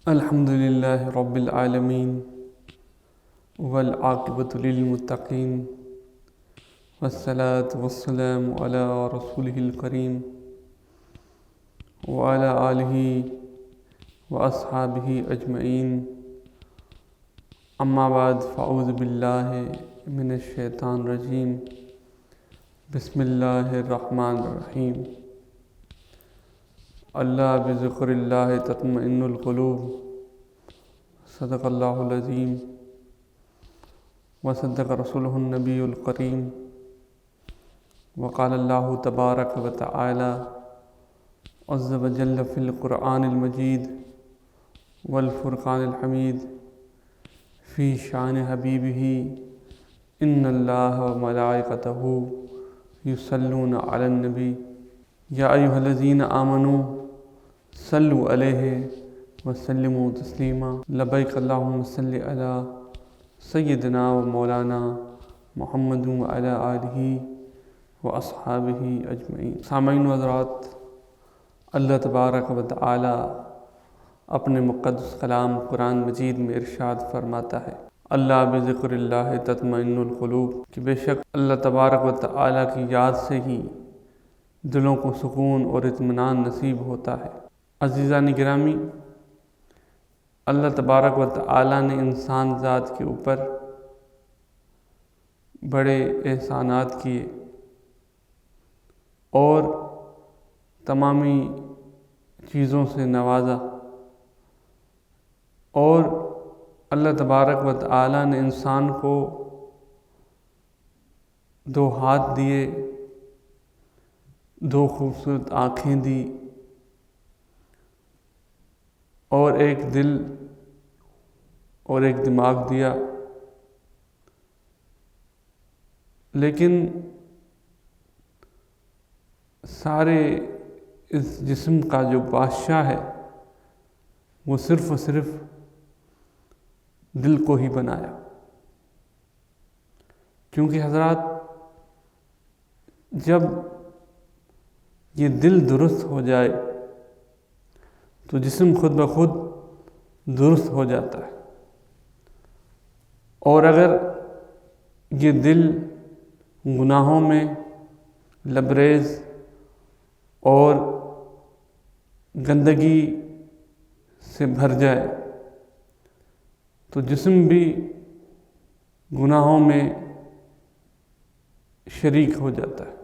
الحمد للہ رب العالمین والعاقبۃ للمتقین والصلاة والسلام علی رسولہ الکریم وعلی آلہ واصحابہ اجمعین، اما بعد فاعوذ باللہ من الشیطان الرجیم، بسم اللہ الرحمن الرحیم۔ اللہ بذکر اللہ تطمئن القلوب، صدق اللہ العظیم وصدق رسولہ النبی الکریم، وقال اللہ تبارک وتعالی عز وجل فی القرآن المجید والفرقان الحمید فی شان حبیبہ ان اللہ وملائکتہ یصلون علی النبی یا ایھا الذین آمنوا صلوا علیہ وسلموا تسلیما۔ لبیک اللہم صلی علی سیدنا و مولانا محمد وعلی آلہ واصحابہ اجمعین۔ سامعین و حضرات، اللہ تبارک و تعالی اپنے مقدس کلام قرآن مجید میں ارشاد فرماتا ہے، اللہ بذکر اللہ تطمئن القلوب، کہ بے شک اللہ تبارک و تعالی کی یاد سے ہی دلوں کو سکون اور اطمینان نصیب ہوتا ہے۔ عزیزان گرامی، اللہ تبارک و تعالی نے انسان ذات کے اوپر بڑے احسانات کیے اور تمامی چیزوں سے نوازا، اور اللہ تبارک و تعالی نے انسان کو دو ہاتھ دیے، دو خوبصورت آنکھیں دی، اور ایک دل اور ایک دماغ دیا، لیکن سارے اس جسم کا جو بادشاہ ہے وہ صرف اور صرف دل کو ہی بنایا، کیونکہ حضرات جب یہ دل درست ہو جائے تو جسم خود بخود درست ہو جاتا ہے، اور اگر یہ دل گناہوں میں لبریز اور گندگی سے بھر جائے تو جسم بھی گناہوں میں شریک ہو جاتا ہے۔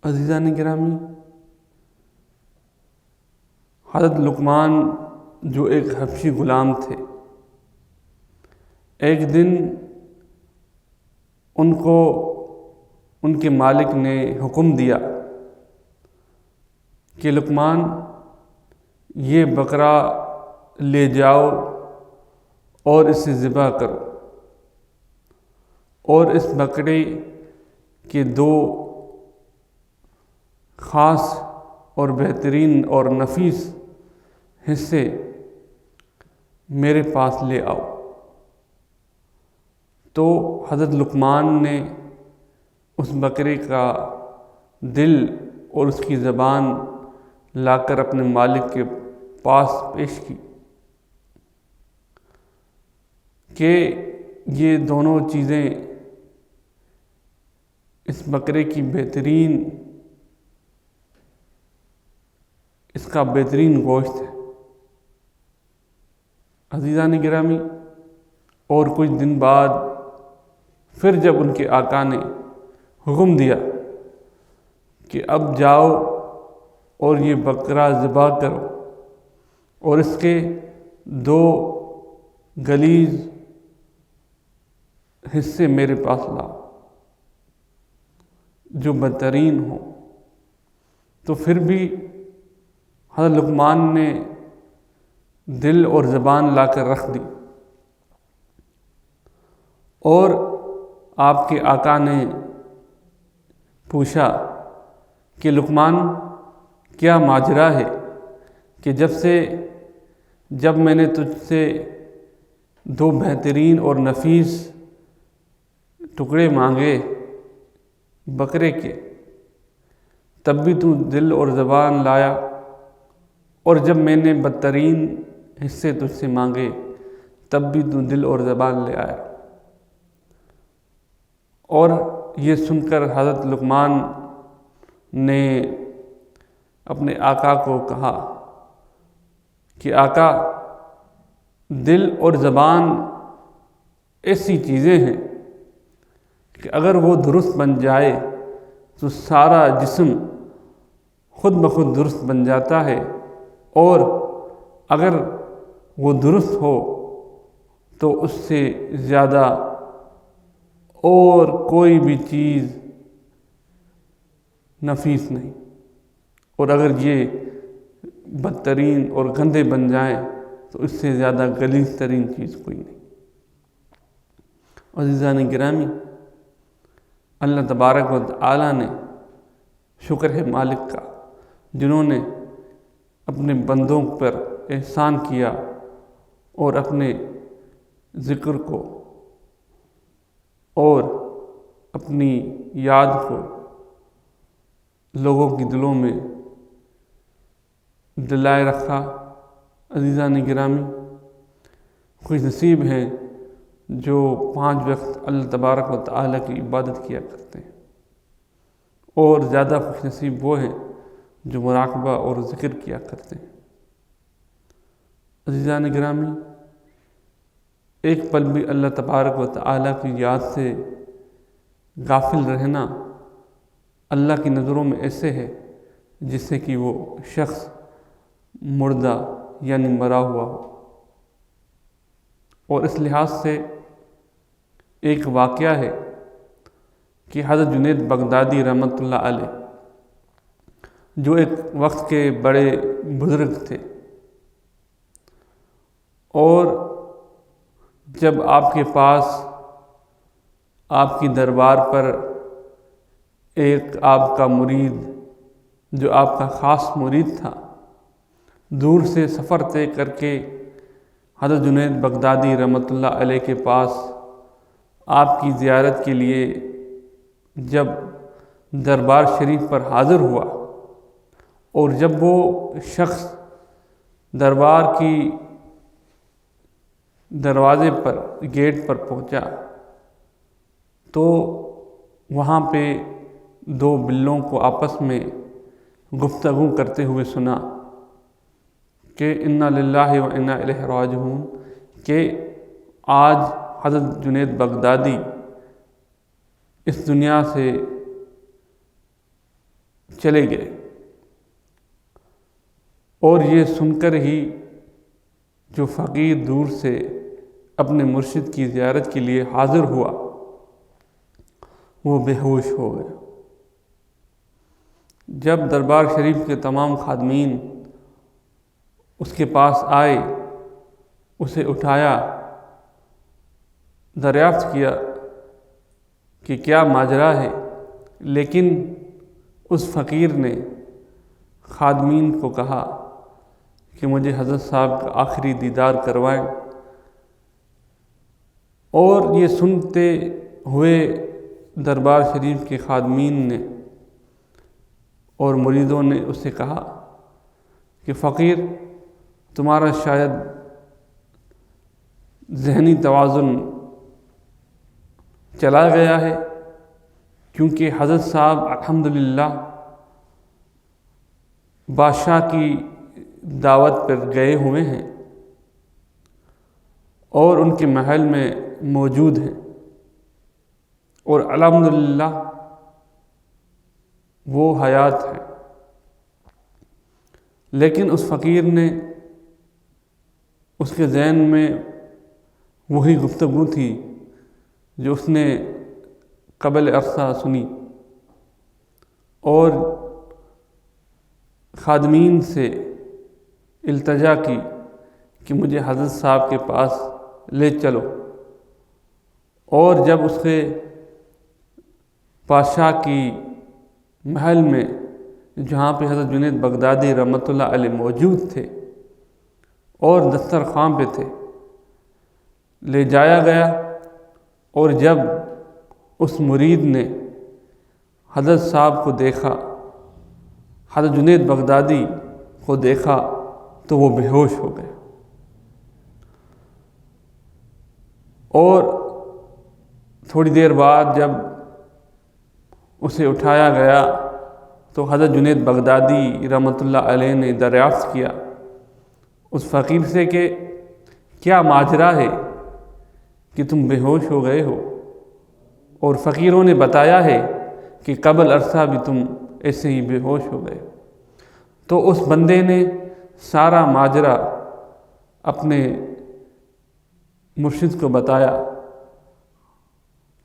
عزیزان گرامی، حضرت لقمان جو ایک حبشی غلام تھے، ایک دن ان کو ان کے مالک نے حکم دیا کہ لقمان، یہ بکرا لے جاؤ اور اسے ذبح کرو، اور اس بکرے کے دو خاص اور بہترین اور نفیس حصے میرے پاس لے آؤ۔ تو حضرت لقمان نے اس بکرے کا دل اور اس کی زبان لا کر اپنے مالک کے پاس پیش کی کہ یہ دونوں چیزیں اس بکرے کی اس کا بہترین گوشت ہے۔ عزیزان گرامی، اور کچھ دن بعد پھر جب ان کے آقا نے حکم دیا کہ اب جاؤ اور یہ بکرا ذبح کرو اور اس کے دو غلیظ حصے میرے پاس لاؤ جو بدترین ہوں، تو پھر بھی حضرت لقمان نے دل اور زبان لا کر رکھ دی، اور آپ کے آقا نے پوچھا کہ لقمان، کیا ماجرا ہے کہ جب میں نے تجھ سے دو بہترین اور نفیس ٹکڑے مانگے بکرے کے، تب بھی تو دل اور زبان لایا اور جب میں نے بدترین حصے تجھ سے مانگے تب بھی تو دل اور زبان لے آیا۔ اور یہ سن کر حضرت لقمان نے اپنے آقا کو کہا کہ آقا، دل اور زبان ایسی چیزیں ہیں کہ اگر وہ درست بن جائے تو سارا جسم خود بخود درست بن جاتا ہے، اور اگر وہ درست ہو تو اس سے زیادہ اور کوئی بھی چیز نفیس نہیں، اور اگر یہ بدترین اور گندے بن جائیں تو اس سے زیادہ غلیظ ترین چیز کوئی نہیں۔ عزیزان گرامی، اللہ تبارک و تعالی نے شکر ہے مالک کا، جنہوں نے اپنے بندوں پر احسان کیا اور اپنے ذکر کو اور اپنی یاد کو لوگوں کی دلوں میں دلائے رکھا۔ عزیزان گرامی، خوش نصیب ہیں جو 5 وقت اللہ تبارک و تعالی کی عبادت کیا کرتے ہیں، اور زیادہ خوش نصیب وہ ہیں جو مراقبہ اور ذکر کیا کرتے ہیں۔ عزیزان گرامی، ایک پل بھی اللہ تبارک و تعالی کی یاد سے غافل رہنا اللہ کی نظروں میں ایسے ہے جس سے کہ وہ شخص مردہ یعنی مرا ہوا ہو۔ اور اس لحاظ سے ایک واقعہ ہے کہ حضرت جنید بغدادی رحمۃ اللہ علیہ، جو ایک وقت کے بڑے بزرگ تھے، اور جب آپ کے پاس آپ کی دربار پر ایک آپ کا مرید، جو آپ کا خاص مرید تھا، دور سے سفر طے کر کے حضرت جنید بغدادی رحمۃ اللہ علیہ کے پاس آپ کی زیارت کے لیے جب دربار شریف پر حاضر ہوا، اور جب وہ شخص دربار کی دروازے پر گیٹ پر پہنچا تو وہاں پہ 2 بلوں کو آپس میں گفتگو کرتے ہوئے سنا کہ انا للہ و انا الیہ راجعون، کہ آج حضرت جنید بغدادی اس دنیا سے چلے گئے۔ اور یہ سن کر ہی جو فقیر دور سے اپنے مرشد کی زیارت کے لیے حاضر ہوا وہ بے ہوش ہو گیا۔ جب دربار شریف کے تمام خادمین اس کے پاس آئے، اسے اٹھایا، دریافت کیا کہ کیا ماجرا ہے، لیکن اس فقیر نے خادمین کو کہا کہ مجھے حضرت صاحب کا آخری دیدار کروائیں۔ اور یہ سنتے ہوئے دربار شریف کے خادمین نے اور مریدوں نے اس سے کہا کہ فقیر، تمہارا شاید ذہنی توازن چلا گیا ہے، کیونکہ حضرت صاحب الحمدللہ بادشاہ کی دعوت پر گئے ہوئے ہیں اور ان کے محل میں موجود ہیں، اور الحمدللہ وہ حیات ہے۔ لیکن اس فقیر نے، اس کے ذہن میں وہی گفتگو تھی جو اس نے قبل عرصہ سنی، اور خادمین سے التجا کی کہ مجھے حضرت صاحب کے پاس لے چلو۔ اور جب اس کے بادشاہ کی محل میں، جہاں پہ حضرت جنید بغدادی رحمۃ اللہ علیہ موجود تھے اور دسترخوان پہ تھے، لے جایا گیا، اور جب اس مرید نے حضرت صاحب کو دیکھا، حضرت جنید بغدادی کو دیکھا، تو وہ بے ہوش ہو گئے، اور تھوڑی دیر بعد جب اسے اٹھایا گیا تو حضرت جنید بغدادی رحمۃ اللہ علیہ نے دریافت کیا اس فقیر سے کہ کیا ماجرا ہے کہ تم بے ہوش ہو گئے ہو؟ اور فقیروں نے بتایا ہے کہ قبل عرصہ بھی تم ایسے ہی بے ہوش ہو گئے۔ تو اس بندے نے سارا ماجرا اپنے مرشد کو بتایا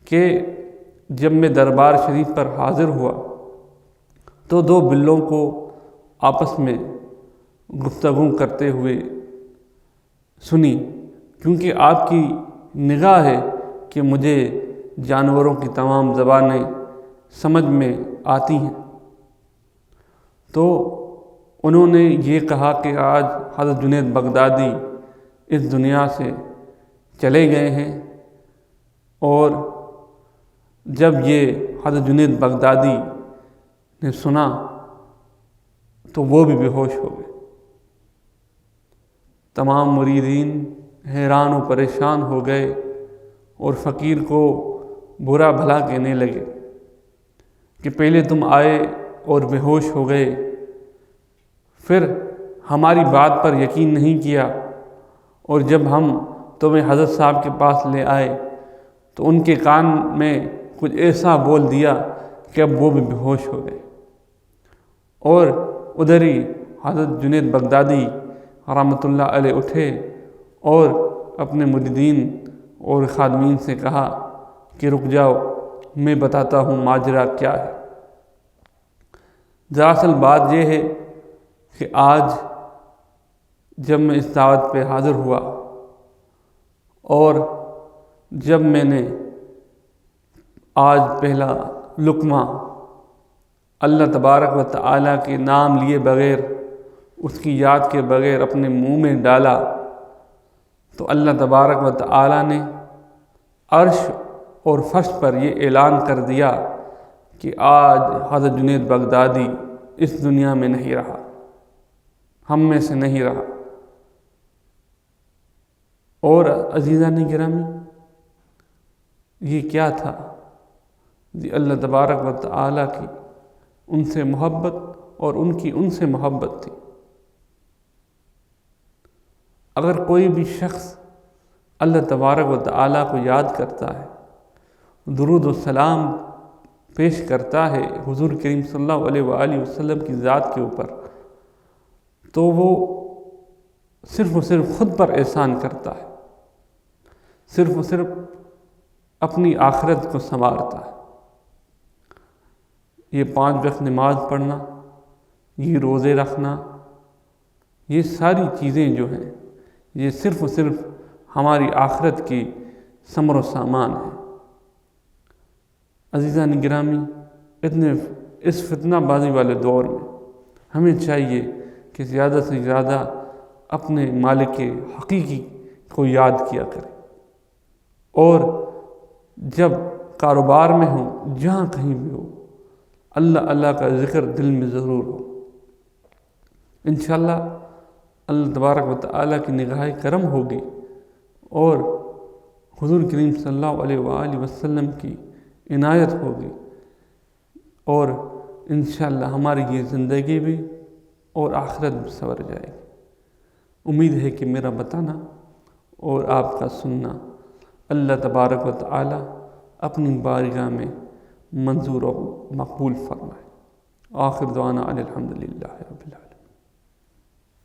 کہ جب میں دربار شریف پر حاضر ہوا تو دو بلوں کو آپس میں گفتگو کرتے ہوئے سنی، کیونکہ آپ کی نگاہ ہے کہ مجھے جانوروں کی تمام زبانیں سمجھ میں آتی ہیں۔ تو انہوں نے یہ کہا کہ آج حضرت جنید بغدادی اس دنیا سے چلے گئے ہیں، اور جب یہ حضرت جنید بغدادی نے سنا تو وہ بھی بے ہوش ہو گئے۔ تمام مریدین حیران و پریشان ہو گئے اور فقیر کو برا بھلا کہنے لگے کہ پہلے تم آئے اور بے ہوش ہو گئے، پھر ہماری بات پر یقین نہیں کیا، اور جب ہم تمہیں حضرت صاحب کے پاس لے آئے تو ان کے کان میں کچھ ایسا بول دیا کہ اب وہ بھی بے ہوش ہو گئے۔ اور ادھر ہی حضرت جنید بغدادی رحمۃ اللہ علیہ اٹھے اور اپنے مریدین اور خادمین سے کہا کہ رک جاؤ، میں بتاتا ہوں ماجرا کیا ہے۔ دراصل بات یہ ہے کہ آج جب میں اس دعوت پہ حاضر ہوا اور جب میں نے آج پہلا لقمہ اللہ تبارک و تعالیٰ کے نام لیے بغیر، اس کی یاد کے بغیر اپنے منہ میں ڈالا تو اللہ تبارک و تعالیٰ نے عرش اور فرش پر یہ اعلان کر دیا کہ آج حضرت جنید بغدادی اس دنیا میں نہیں رہا، ہم میں سے نہیں رہا۔ اور عزیزان گرامی، یہ کیا تھا؟ یہ اللہ تبارک و تعالیٰ کی ان سے محبت اور ان کی ان سے محبت تھی۔ اگر کوئی بھی شخص اللہ تبارک و تعالیٰ کو یاد کرتا ہے، درود و سلام پیش کرتا ہے حضور کریم صلی اللہ علیہ وآلہ وسلم کی ذات کے اوپر، تو وہ صرف و صرف خود پر احسان کرتا ہے، صرف و صرف اپنی آخرت کو سنوارتا ہے۔ یہ 5 وقت نماز پڑھنا، یہ روزے رکھنا، یہ ساری چیزیں جو ہیں یہ صرف و صرف ہماری آخرت کی ثمر و سامان ہے۔ عزیزان گرامی، اس فتنہ بازی والے دور میں ہمیں چاہیے کہ زیادہ سے زیادہ اپنے مالک حقیقی کو یاد کیا کریں، اور جب کاروبار میں ہوں، جہاں کہیں بھی ہو، اللہ اللہ کا ذکر دل میں ضرور ہو۔ انشاءاللہ اللہ تبارک و تعالیٰ کی نگاہ کرم ہوگی، اور حضور کریم صلی اللہ علیہ وآلہ وسلم کی عنایت ہوگی، اور انشاءاللہ ہماری یہ زندگی بھی اور آخرت بھی سنور جائے گی۔ امید ہے کہ میرا بتانا اور آپ کا سننا اللہ تبارک و تعالیٰ اپنی بارگاہ میں منظور و مقبول فرمائے۔ آخر دعوانا الحمدللہ رب العالمین۔